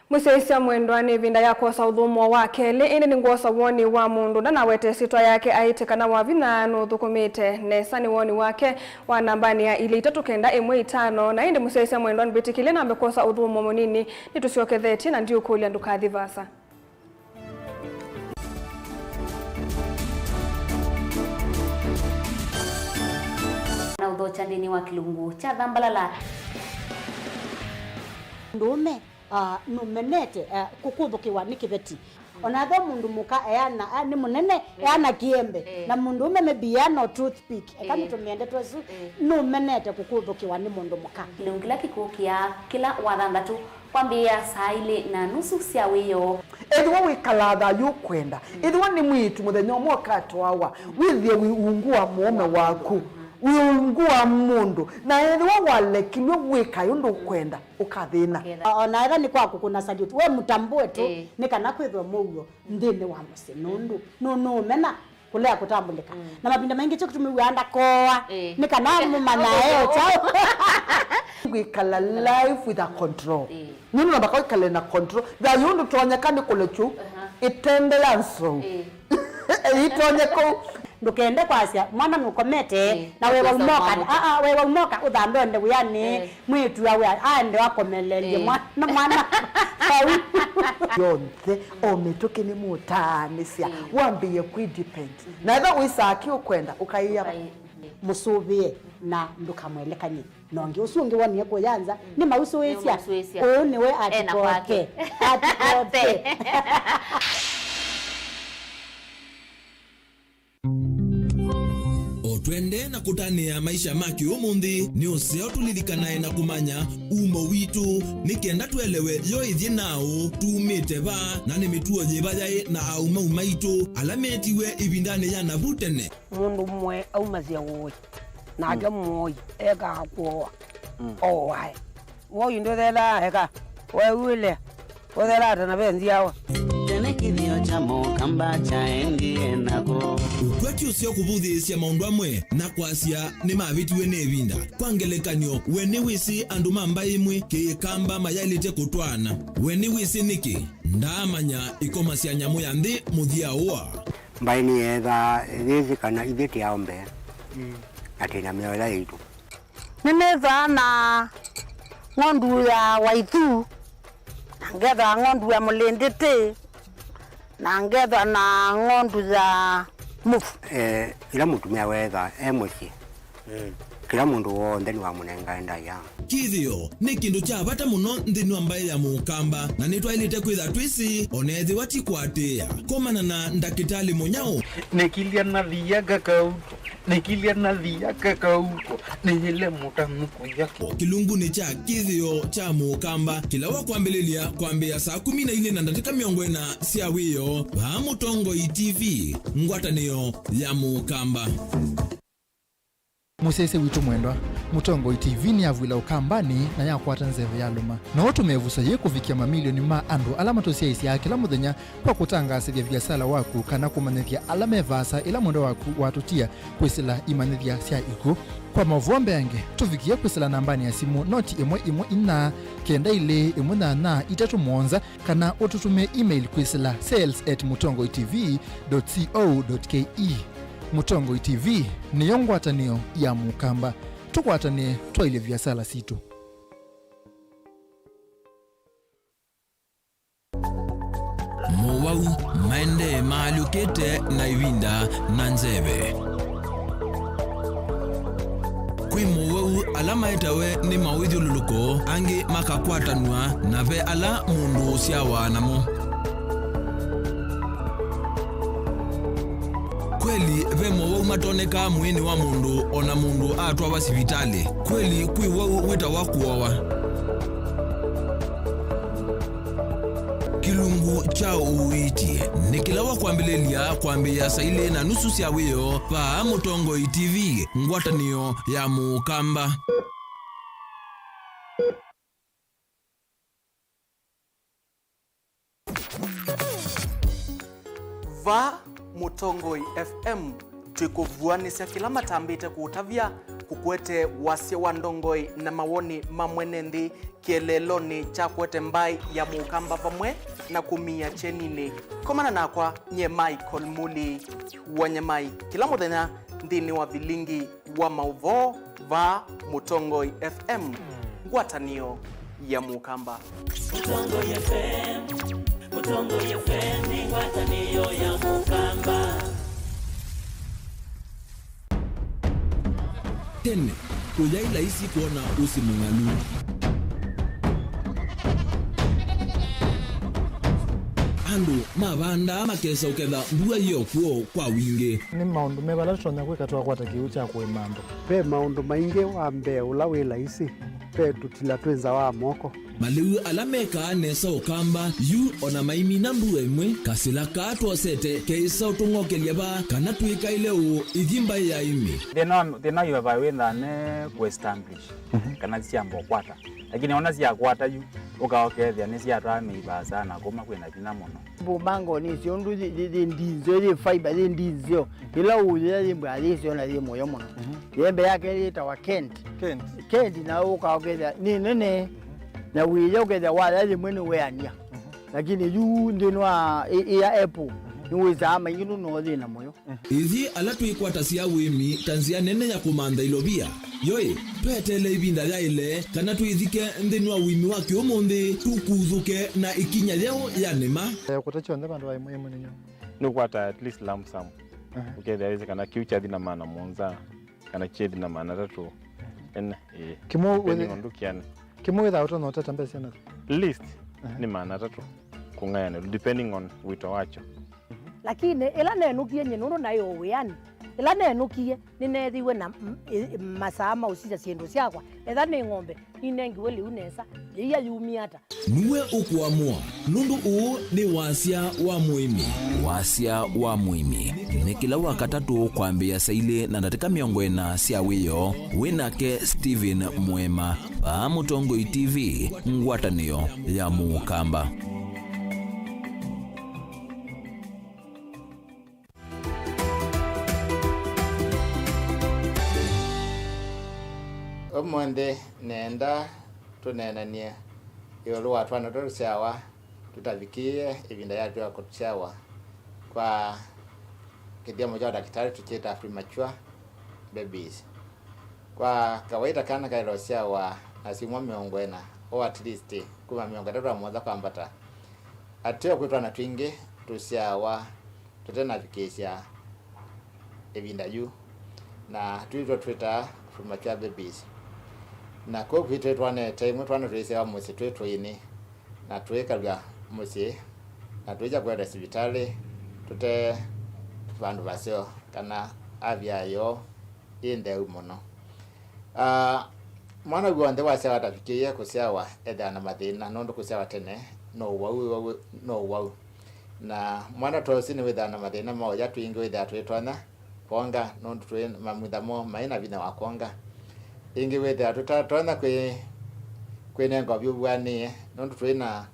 Museisya mwendwani vinda ya kosa udhumo wa kele ine ni ngosa woni wa mundu na nawete sitwa yake aitekana wa vinanu thukumite nesa ni woni wake wa nambani ya ili 395 na inde museisya mwendwani bitikile na amekosa udhumo munini nitusioketheti na ndiyo kulia ndukathi vasa. Na udhocha ndini wa kilungu cha dhambalala ndume numenete kukuthukiwa ni kiveti onatho mundu muka eana ni munene eana kiembe na mundu ume mebiano toothpick ekani tumiende twesu numenete kukuthukiwa ni mundu muka kilungila kikukia kila wathandatu kwambia saa ile na nusu cia wiyo Edwa wikalatha yukwenda edwa ni mwitu muthenya umwe katwawa withie wiungua muome waku wiungua mundu na edwa walekilwe wika yundu kwenda ukathina ona era ni kwaku kuna salute we mutambue tu nikana kwithwa mugo ndini wa muse nundu no mena kulea kutambulika na mapinda mengi cyo kutumiwanda koa nikana mumana eo chao wikala life with a control nunu na bakao ikale na control da yundu tonyekani kulechu itende yanso itonyeko ndukende kwasia mwana nukomete na wewe umoka wewe umoka uthambe onde uyani mwitu yawe ande wakomelelie mwana yonthe ometoke ni mutanisia wambie kudepend na eba wisaki ukwenda ukaiya musubie na ndukamwelekanye nonge usungi woni kuyanza ni mauso wesia ni we atikoke Twende na kutania maisha maki umundi ni useo tulirikanae na kumanya umo witu nikenda tuelewe yo ithie nao tumite ba na ni mituo nyiba yai na auma umaitu alametiwe ibindane ya nabutene mundu mwe aumazia woi na aga moi ega kwa wai woi ndo thela ega weule othela na benzi yawa Kithio cha mokamba cha endie nako ukwati usio kubuthisya maundu amwe na kwasia ni mavitiwe ne vinda kwangelekanyo weni wisi andu mamba imwe kikamba mayalite kutwana weni wisi niki ndamanya ikomasya nyamu ya nthi muthia uwa mbaini etha thithi kana ithiti aombe atina miola itu nimeza na ngondu ya waitu ngetha ngondu ya mulindite na ngetha na ngondu za mufu ila mutumia wetha muci kila mundu wonthe ni wa munenga ndaya kithio ni kindu cha bata muno nthini wa mbai ya mukamba na nitwailite kwitha twisi onethi watikwatia komana na ndakitali munyao nikilia na thia kakauto nikilia na thia kakauto nihile mutanuko yako kilungu ni cha kithio cha mukamba kila wa kwambia saa 12 na dakika 40 cia wiyo wa Mutongo TV ngwatanio ya mukamba. musese witu mwendwa Mutongo TV ni avwila ukambani na yakwata nzeve ya luma na watu mevusa ye kufikia mamilioni ma andu alama tosia isi ya kila muthenya kwa kutangasia biasala waku kana kumanithia alama vasa ila mwendo waku watutia kwisila imanithia sia iku kwa Mauvoo mbenge tufikia kwisila nambani ya simu noti imwe ina kenda ile imwe na itatu monza kana ututume email kwisila sales@mutongotv.co.ke. Mutongo TV ni yongwatanio ya mukamba tukwatanie twaile biasala situ. Mauvoo maende maalukete na iwinda na nzeve. Kwi Mauvoo alama etawe ni mawidhi luluko angi makakwatanwa na ve ala mundu siawa namo. Kweli ve Mauvoo matoneka mwini wa mundu ona mundu atwa basivitali. Kweli kwi wau weta wakuowa. Kilungu cha uiti nikilawa kwambilelia kwambia saile na nusu sia wiyo pa Mutongo TV ngwatanio ya mukamba. Va Mutongo FM tukuvuanisya kila matambite kuutavya kukwete wasya wa ndongoi na mawoni mamwenendi kieleloni cha kwete mbai ya mukamba vamwe na kumia chenini komana nakwa nye Michael Muli wanyamai kila muthenya ndini wa Vilingi wa Mauvoo va Mutongo FM ngwatanio ya mukamba. Mutongo FM ni ngwatanio ya mukamba. Tene kujaila isi kuona usimungalu. Andu mabanda makesa uketha mbua hiyo kuo kwa wingi. Ni maundu mebala tutonya kwika twakwata kiu cha kuimando. Pe maundu maingi wa mbe ula wila isi pe tutila twenza wa moko. Maliu alameka nesa ukamba yu ona maimi na mbua imwe kasila katwa sete keisa utungoke liaba kana tuika ileu idhimba ya imi. Thina yu wawitha ne ku-establish kana siambo kwata lakini ona sia kwata yu ukaokethia ni sia twa sana kuma kwina vina muno. Bumango ni siondu ndinzo ni fiber ndinzo ila uye limbwa lisio na limo yo muno. Yembe yake lita wa Kent na ukaokethia ni nene na wiyo ukethia wala limwe weania lakini yu ndinwa ya Apple niweza ama yinu no thina moyo. Ithi ala tuikwata sia wimi tanzia nene ya kumanda ilobia yoe petele ibinda ya ile kana tuithike ndinwa wimi wa kiomonde tukuthuke na ikinya leo ya nema kutacho ndeba ndo imwe ninyo nukwata at least lump sum ukethia weze kana kiucha thina maana monza kana chedi na maana tatu en kimo wele ondukiana kimo witha uto no tata mbese na list ni maana tatu kungayana depending on wito wacho. Lakini ila nenukie nyenuru nayo wiani ila nenukie ninethiwe na masama usija siendo siakwa etha ni ng'ombe inengiwe liu nesa iya yumiata niwe ukuamua nundu uu ni wasia wa muimi ni kila wakatatu kwambia saile na ndatika miongwena sia wiyo WINAKE Steven Mwema pa Mutongo TV ngwatanio ya mukamba. Omonde nenda tunenania yolo watu wanatorusiawa tutavikie ibinda yatu ya kutusiawa kwa kidia moja wa daktari tucheta premature babies. Kwa kawaida kana kairosiawa asimwa miongwena o at least kuma miongwena mmoja kwa ambata atio kwitwa na twingi tusiawa tutena vikisia ibinda yu na tuitwa Twitter premature babies. Na kwa kwitwa twane time twane tuisiawa musi twitwa ini na tuikaga musi na tuija kwenda hospitali tute vandu vasio kana avya yo inde umuno. Mwana gwonde wase watafikiye kusiawa edana mathina nondo kusiawa tene no wau na mwana tosi ni withana mathina moja twingi witha twitwana konga nondu twe mamwithamo maina vina wa konga ingi wethe atutona kwenenga byubwanie nondu twina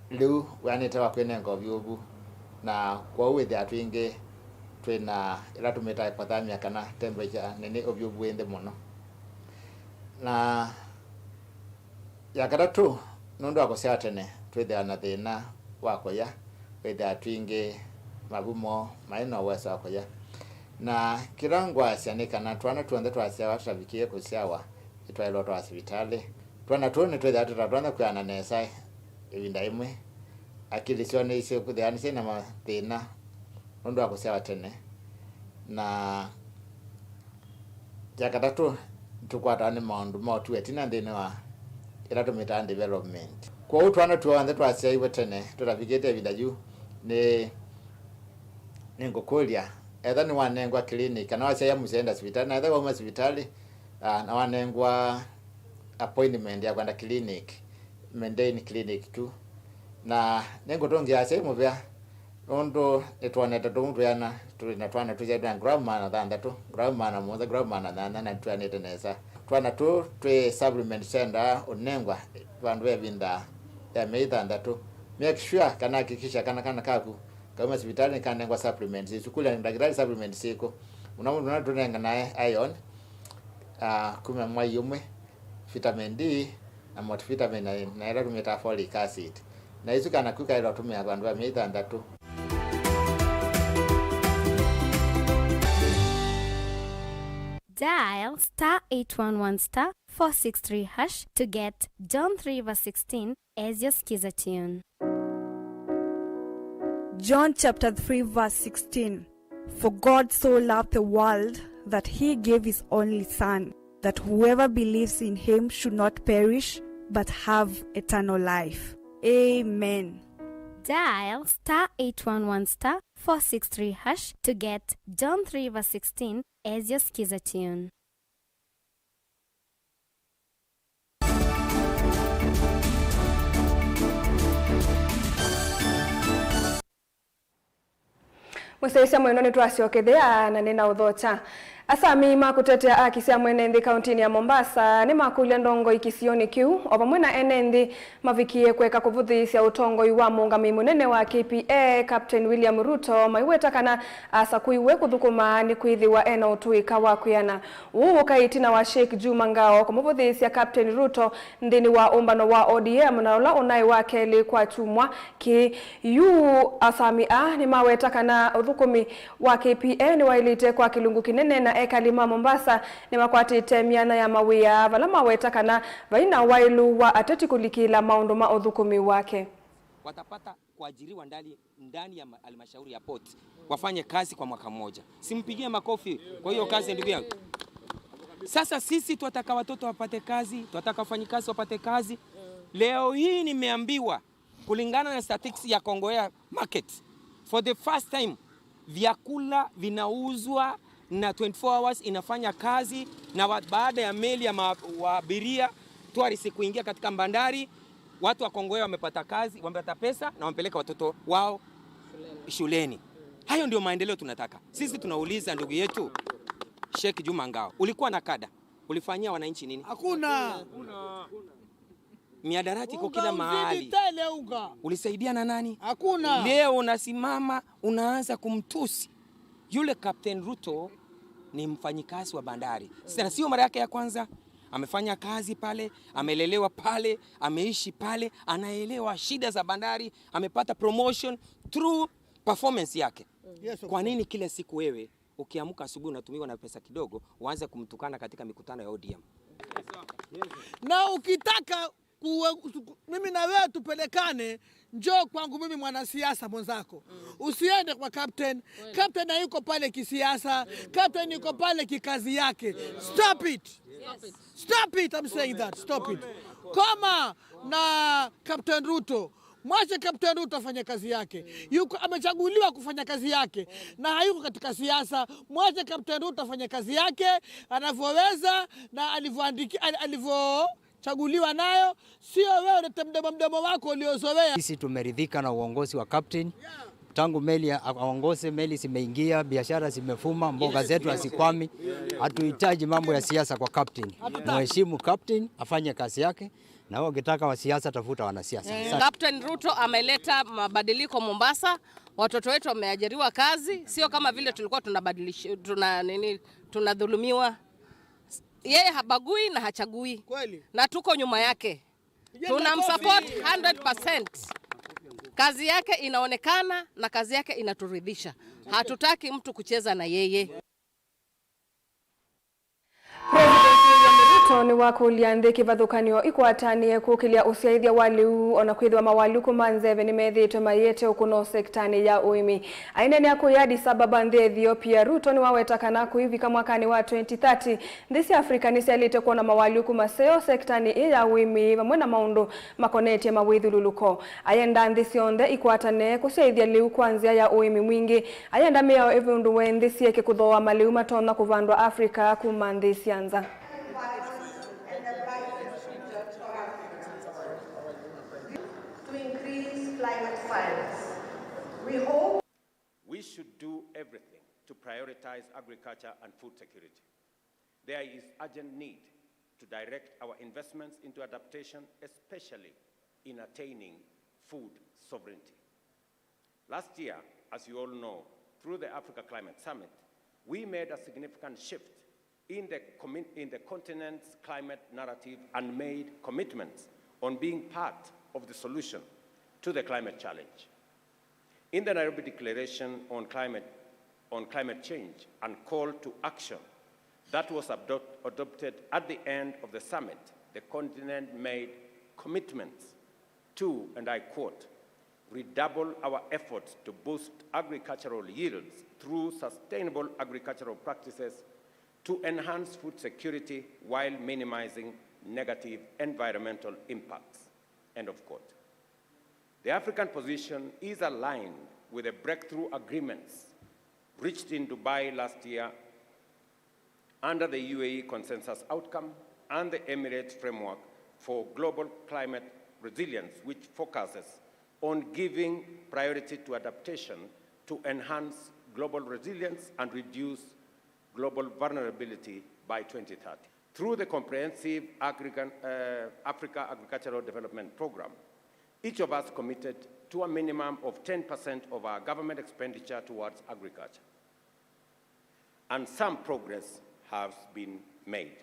liu wanite wa kwenenga byubu na kwa wethe atwingi twina ila tumeta ipathamia kana temperature nene obyubu ende muno na ya kadatu nondu akosea tene twethe na thina wakoya wethe atwingi magumo maina wesa wakoya na kirangwa sianikana twana tuanze twasia watabikie kusiawa itwailo twa hospitali twana tuone twethe atutwana kwana nesa ibinda imwe akili sione ise kuthani sina mathina nondu akosea tene na ya kadatu tukwatane maundu motu etina ndine wa ila tumita development kwa utwana tuanze twasia iwe tene tutafikete ibinda juu ni ngokulia etha ni wanengwa clinic kana wacha ya musenda hospitali na etha wa hospitali na wanengwa appointment ya kwenda clinic maintain clinic tu na nengo tongi ase muvya ondo etwaneta tondu yana tuna twana tuja twa grandma na tu grandma na moza grandma na twaneta nesa twana tu twe supplement center onengwa twandu evinda ya meitha tu make sure kana hakikisha kana kaku kama hospitali kanengwa supplements isukula ndagira supplements siko unaona tunenga naye iron kuma mwai yumwe vitamin D na multivitamin na ila tumeta folic acid na hizo kana kuka ila tumia bandu ameita ndatu. Dial *811*463# to get John 3:16 as your skiza tune. John chapter 3 verse 16. For God so loved the world that he gave his only Son, that whoever believes in him should not perish but have eternal life. Amen. Dial *811*463# to get John 3:16 as your skiza tune. Musaisia mweno ni twasiokethea na nina uthocha. Asami makutetea akisia mwenendi kauntini ya Mombasa ni makulia ndongo ikisioni kiu opamwe na enendi mavikie kweka kuvuthisya utongo iwa muungami munene wa KPA Captain William Ruto maiwetakana asakuiwe kuthukuma ni kwithiwa ena utuika wa kuyana ukaitina wa Sheikh Juma Ngao kumuvuthisya Captain Ruto ndini wa umbano wa ODM na ula unai wake li kwa chumwa ki yu asami ni mawetakana uthukumi wa KPA ni wailite kwa kilungu kinene na ekalima Mombasa ni makwatite miana ya mawia vala mawetakana vaina wailu wa ateti kulikila maundu ma uthukumi wake. Watapata kuajiriwa ndani ya halmashauri ya port wafanye kazi kwa mwaka mmoja. Simpigie makofi kwa hiyo kazi ndugu yangu. Sasa sisi tunataka watoto wapate kazi, tunataka wafanyikazi wapate kazi. Leo hii nimeambiwa kulingana na statistics ya Kongowea market for the first time vyakula vinauzwa na 24 hours inafanya kazi na baada ya meli ya abiria tourist kuingia katika bandari watu wa Kongowea wamepata kazi, wamepata pesa na wamepeleka watoto wao shuleni. Hayo ndio maendeleo tunataka. Sisi tunauliza ndugu yetu Sheikh Juma Ngao, ulikuwa na kada, ulifanyia wananchi nini? Hakuna. Miadarati kwa kila mahali. Ulisaidia na nani? Hakuna. Leo unasimama unaanza kumtusi. Yule Captain Ruto ni mfanyikazi wa bandari. Sasa sio mara yake ya kwanza. Amefanya kazi pale, amelelewa pale, ameishi pale, anaelewa shida za bandari, amepata promotion through performance yake. Kwa nini kila siku wewe ukiamka asubuhi unatumiwa na pesa kidogo uanze kumtukana katika mikutano ya ODM? Na ukitaka mimi na wewe tupelekane, njoo kwangu mimi mwanasiasa mwenzako. Usiende kwa captain. Captain hayuko pale kisiasa. Captain yuko pale kikazi yake. Stop it. Stop it, I'm saying that. Stop it. Kama na Captain Ruto, mwache Captain Ruto afanye kazi yake. Yuko amechaguliwa kufanya kazi yake na hayuko katika siasa. Mwache Captain Ruto afanye kazi yake anavyoweza na alivyochaguliwa nayo, sio wewe unatemdema mdomo wako uliozoea. Sisi tumeridhika na uongozi wa Captain tangu meli aongoze, meli zimeingia, biashara zimefuma, mboga zetu hazikwami. Hatuhitaji mambo ya siasa kwa captain. Mheshimu captain, afanye kazi yake, na wao ukitaka wa siasa tafuta wanasiasa. Captain Ruto ameleta mabadiliko Mombasa, watoto wetu wameajiriwa kazi, sio kama vile tulikuwa tunadhulumiwa. Yeye habagui na hachagui. Kweli. Na tuko nyuma yake. Tunamsupport 100%. Kazi yake inaonekana na kazi yake inaturidhisha. Hatutaki mtu kucheza na yeye. Toni wako liande kivathukanio ikwatanie kukilia usiaithia waliu ona kwithwa mawalu kumanzeve ni methitwe mayete ukuno sektani ya uimi. Ainene ako ya Addis Ababa nthi Ethiopia, Ruto ni wawetakana kuivika mwakani wa 2030 nthisi Afrika nisialite kuona mawalu kumaseo sektani ya uimi vamwe na maundu makonetie mawithululuko. Ayenda nthi sionthe ikwatane kusiaithia liu kwanzia ya uimi mwingi. Ayenda miao evundu we nthisi eke kuthoa maliu matona kuvandwa Afrika kuma nthi sianza. We should do everything to prioritize agriculture and food security. There is urgent need to direct our investments into adaptation, especially in attaining food sovereignty. Last year, as you all know, through the Africa Climate Summit, we made a significant shift in the continent's climate narrative and made commitments on being part of the solution to the climate challenge. In the Nairobi Declaration on climate change and call to action that was adopted at the end of the summit, the continent made commitments to, and I quote, redouble our efforts to boost agricultural yields through sustainable agricultural practices to enhance food security while minimizing negative environmental impacts, end of quote. The African position is aligned with the breakthrough agreements reached in Dubai last year under the UAE consensus outcome and the Emirates framework for global climate resilience, which focuses on giving priority to adaptation to enhance global resilience and reduce global vulnerability by 2030. Through the comprehensive Africa Agricultural Development Program, each of us committed to a minimum of 10% of our government expenditure towards agriculture. And some progress has been made.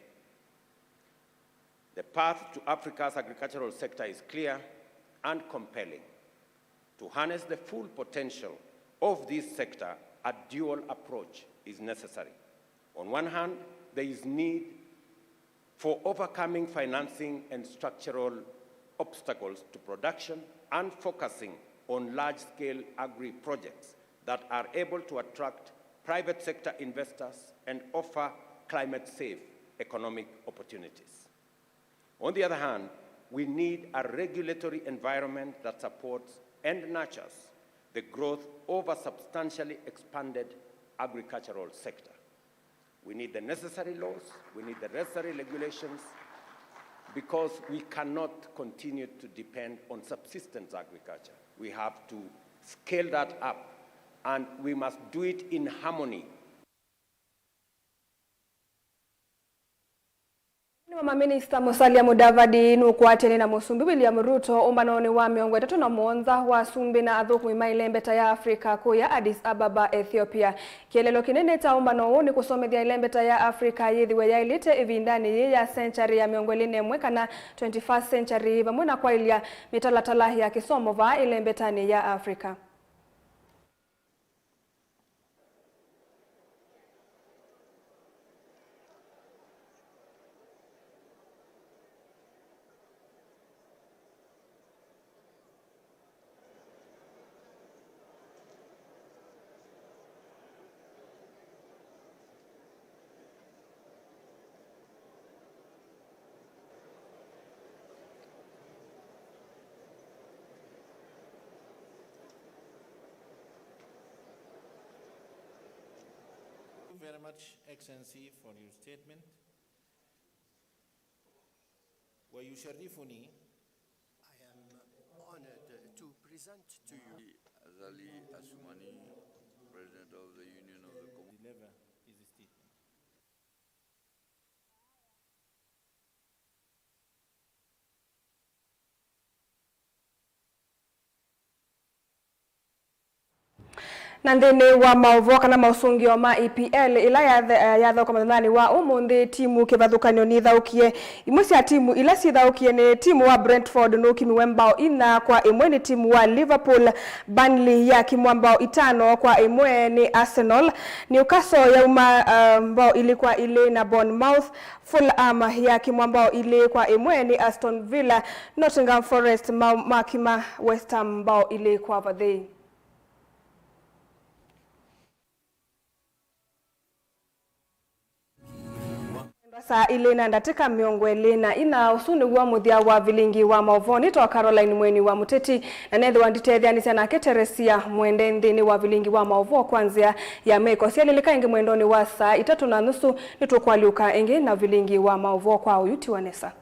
The path to Africa's agricultural sector is clear and compelling. To harness the full potential of this sector, a dual approach is necessary. On one hand, there is need for overcoming financing and structural obstacles to production and focusing on large-scale agri-projects that are able to attract private sector investors and offer climate-safe economic opportunities. On the other hand, we need a regulatory environment that supports and nurtures the growth of a substantially expanded agricultural sector. We need the necessary laws, we need the necessary regulations, because we cannot continue to depend on subsistence agriculture. We have to scale that up, and we must do it in harmony. Maminista Musalia Mudavadi nukwatene na Musumbi William Ruto umbanoni wa miongo 37 wa sumbi na athuku imailembeta ya Afrika kuya Addis Ababa Ethiopia. Kielelo kinene cha umbano ni kusomethia ilembeta ya Afrika yithiwe ya ilite ivindani ya century ya miongo 41 kana 21st century vamwe na kwa ilia mitalatala ya kisomo va ilembetani ya Afrika. Very much, Excellency, for your statement. Wayusharifuni, I am honored to present to you na nthini wa Mauvoo kana mausungio ma EPL ila yathoka mathani wa umuthi timu kivathukanio ni thaukie imwe cia timu ila cithaukie ni timu wa Brentford no kimiwe mbao 4-1 ni timu wa Liverpool. Burnley ya kimwa mbao 5-1 ni Arsenal. Newcastle ya mbao ilikuwa ile na Bournemouth. Fulham ya kimwa mbao 1-1 ni Aston Villa. Nottingham Forest makima West Ham mbao ilikuwa vadhi. Sa ilena ndatika miongo elena ina usuni wa muthia wa Vilingi wa Mauvoo ni to Caroline Mweni wa Muteti na nethe wanditethia ni sana keteresia mwende nthini wa Vilingi wa Mauvoo kwanzia ya meko sialilika ingi mwendoni wa saa 3:30 ni tukwaliuka ingi na Vilingi wa Mauvoo kwa uyuti wa Nesa.